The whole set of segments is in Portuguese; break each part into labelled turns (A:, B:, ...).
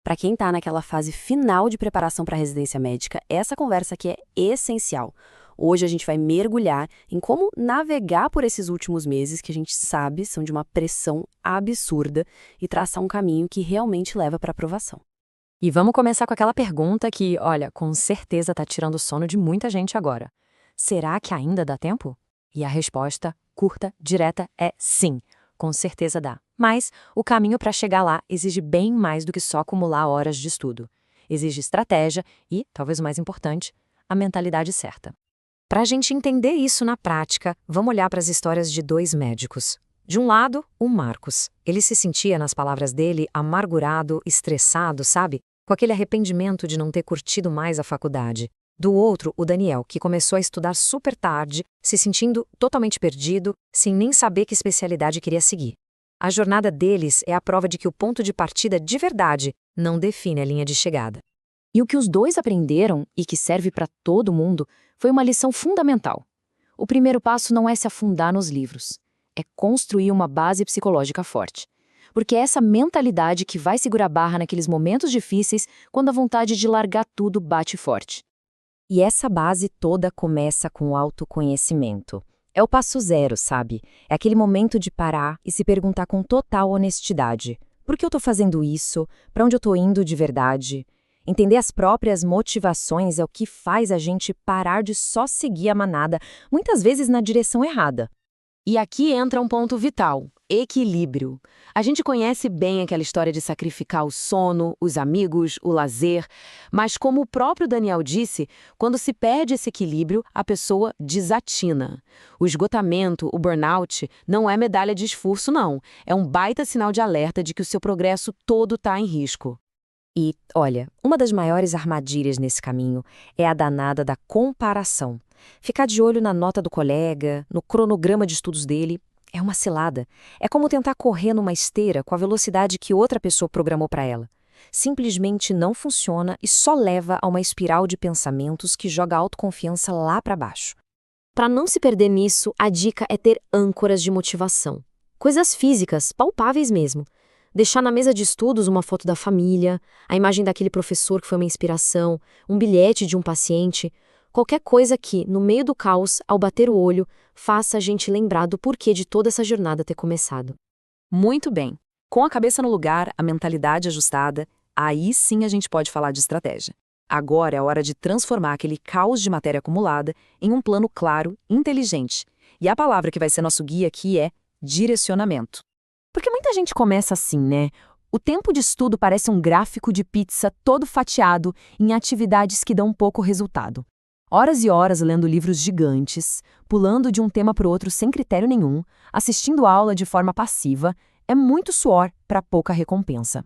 A: Para quem está naquela fase final de preparação para a residência médica, essa conversa aqui é essencial. Hoje a gente vai mergulhar em como navegar por esses últimos meses que a gente sabe são de uma pressão absurda e traçar um caminho que realmente leva para aprovação.
B: E vamos começar com aquela pergunta que, olha, com certeza tá tirando o sono de muita gente agora. Será que ainda dá tempo? E a resposta, curta, direta, é sim. Com certeza dá. Mas o caminho para chegar lá exige bem mais do que só acumular horas de estudo. Exige estratégia e, talvez o mais importante, a mentalidade certa. Para a gente entender isso na prática, vamos olhar para as histórias de dois médicos. De um lado, o Marcos. Ele se sentia, nas palavras dele, amargurado, estressado, sabe? Com aquele arrependimento de não ter curtido mais a faculdade. Do outro, o Daniel, que começou a estudar super tarde, se sentindo totalmente perdido, sem nem saber que especialidade queria seguir. A jornada deles é a prova de que o ponto de partida de verdade não define a linha de chegada. E o que os dois aprenderam, e que serve para todo mundo, foi uma lição fundamental. O primeiro passo não é se afundar nos livros, é construir uma base psicológica forte. Porque é essa mentalidade que vai segurar a barra naqueles momentos difíceis quando a vontade de largar tudo bate forte. E essa base toda começa com o autoconhecimento. É o passo zero, sabe? É aquele momento de parar e se perguntar com total honestidade. Por que eu estou fazendo isso? Para onde eu estou indo de verdade? Entender as próprias motivações é o que faz a gente parar de só seguir a manada, muitas vezes na direção errada. E aqui entra um ponto vital: equilíbrio. A gente conhece bem aquela história de sacrificar o sono, os amigos, o lazer, mas como o próprio Daniel disse, quando se perde esse equilíbrio, a pessoa desatina. O esgotamento, o burnout, não é medalha de esforço, não. É um baita sinal de alerta de que o seu progresso todo está em risco. E, olha, uma das maiores armadilhas nesse caminho é a danada da comparação. Ficar de olho na nota do colega, no cronograma de estudos dele, é uma cilada. É como tentar correr numa esteira com a velocidade que outra pessoa programou para ela. Simplesmente não funciona e só leva a uma espiral de pensamentos que joga a autoconfiança lá para baixo. Para não se perder nisso, a dica é ter âncoras de motivação. Coisas físicas, palpáveis mesmo. Deixar na mesa de estudos uma foto da família, a imagem daquele professor que foi uma inspiração, um bilhete de um paciente, qualquer coisa que, no meio do caos, ao bater o olho, faça a gente lembrar do porquê de toda essa jornada ter começado.
C: Muito bem. Com a cabeça no lugar, a mentalidade ajustada, aí sim a gente pode falar de estratégia. Agora é a hora de transformar aquele caos de matéria acumulada em um plano claro, inteligente. E a palavra que vai ser nosso guia aqui é direcionamento. Porque muita gente começa assim, né? O tempo de estudo parece um gráfico de pizza todo fatiado em atividades que dão pouco resultado. Horas e horas lendo livros gigantes, pulando de um tema para o outro sem critério nenhum, assistindo aula de forma passiva, é muito suor para pouca recompensa.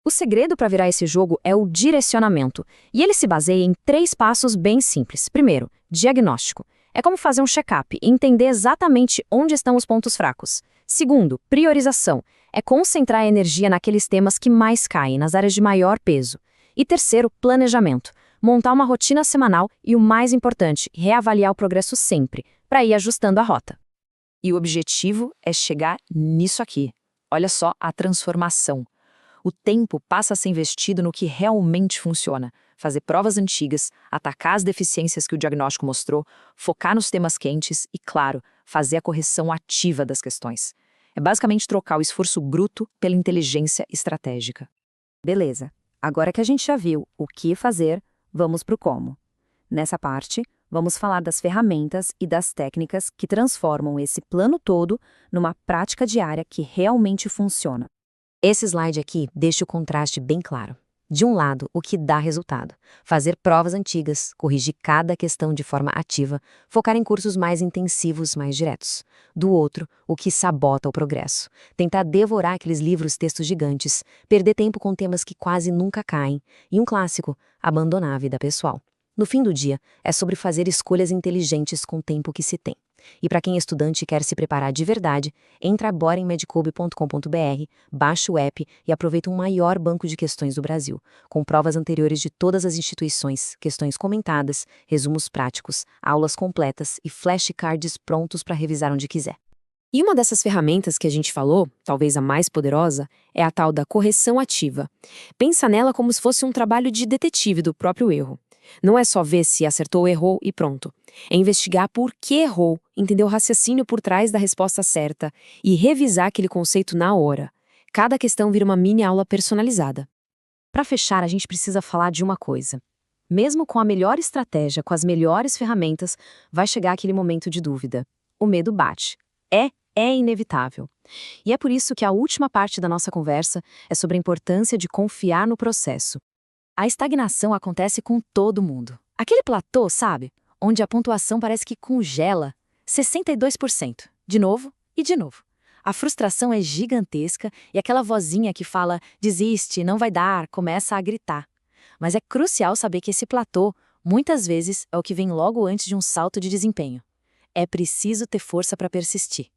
C: O segredo para virar esse jogo é o direcionamento, e ele se baseia em 3 passos bem simples. Primeiro, diagnóstico. É como fazer um check-up e entender exatamente onde estão os pontos fracos. Segundo, priorização. É concentrar a energia naqueles temas que mais caem, nas áreas de maior peso. E terceiro, planejamento. Montar uma rotina semanal e, o mais importante, reavaliar o progresso sempre, para ir ajustando a rota. E o objetivo é chegar nisso aqui. Olha só a transformação. O tempo passa a ser investido no que realmente funciona. Fazer provas antigas, atacar as deficiências que o diagnóstico mostrou, focar nos temas quentes e, claro, fazer a correção ativa das questões. É basicamente trocar o esforço bruto pela inteligência estratégica. Beleza, agora que a gente já viu o que fazer, vamos para o como. Nessa parte, vamos falar das ferramentas e das técnicas que transformam esse plano todo numa prática diária que realmente funciona.
B: Esse slide aqui deixa o contraste bem claro. De um lado, o que dá resultado: fazer provas antigas, corrigir cada questão de forma ativa, focar em cursos mais intensivos, mais diretos. Do outro, o que sabota o progresso: tentar devorar aqueles livros-textos gigantes, perder tempo com temas que quase nunca caem, e um clássico: abandonar a vida pessoal. No fim do dia, é sobre fazer escolhas inteligentes com o tempo que se tem. E para quem é estudante e quer se preparar de verdade, entra agora em medicube.com.br, baixa o app e aproveita um maior banco de questões do Brasil, com provas anteriores de todas as instituições, questões comentadas, resumos práticos, aulas completas e flashcards prontos para revisar onde quiser.
C: E uma dessas ferramentas que a gente falou, talvez a mais poderosa, é a tal da correção ativa. Pensa nela como se fosse um trabalho de detetive do próprio erro. Não é só ver se acertou ou errou e pronto. É investigar por que errou, entender o raciocínio por trás da resposta certa e revisar aquele conceito na hora. Cada questão vira uma mini aula personalizada.
B: Para fechar, a gente precisa falar de uma coisa. Mesmo com a melhor estratégia, com as melhores ferramentas, vai chegar aquele momento de dúvida. O medo bate. É inevitável. E é por isso que a última parte da nossa conversa é sobre a importância de confiar no processo. A estagnação acontece com todo mundo. Aquele platô, sabe? Onde a pontuação parece que congela. 62%. De novo e de novo. A frustração é gigantesca e aquela vozinha que fala, desiste, não vai dar, começa a gritar. Mas é crucial saber que esse platô, muitas vezes, é o que vem logo antes de um salto de desempenho. É preciso ter força para persistir.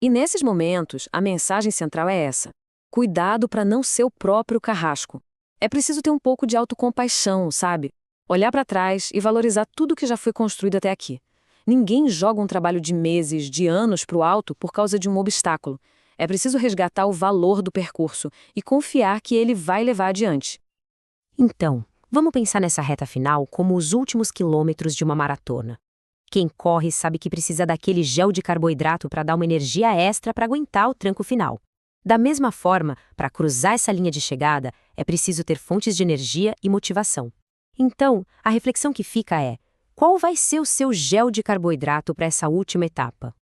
C: E nesses momentos, a mensagem central é essa. Cuidado para não ser o próprio carrasco. É preciso ter um pouco de autocompaixão, sabe? Olhar para trás e valorizar tudo que já foi construído até aqui. Ninguém joga um trabalho de meses, de anos para o alto por causa de um obstáculo. É preciso resgatar o valor do percurso e confiar que ele vai levar adiante.
B: Então, vamos pensar nessa reta final como os últimos quilômetros de uma maratona. Quem corre sabe que precisa daquele gel de carboidrato para dar uma energia extra para aguentar o tranco final. Da mesma forma, para cruzar essa linha de chegada, é preciso ter fontes de energia e motivação. Então, a reflexão que fica é: qual vai ser o seu gel de carboidrato para essa última etapa?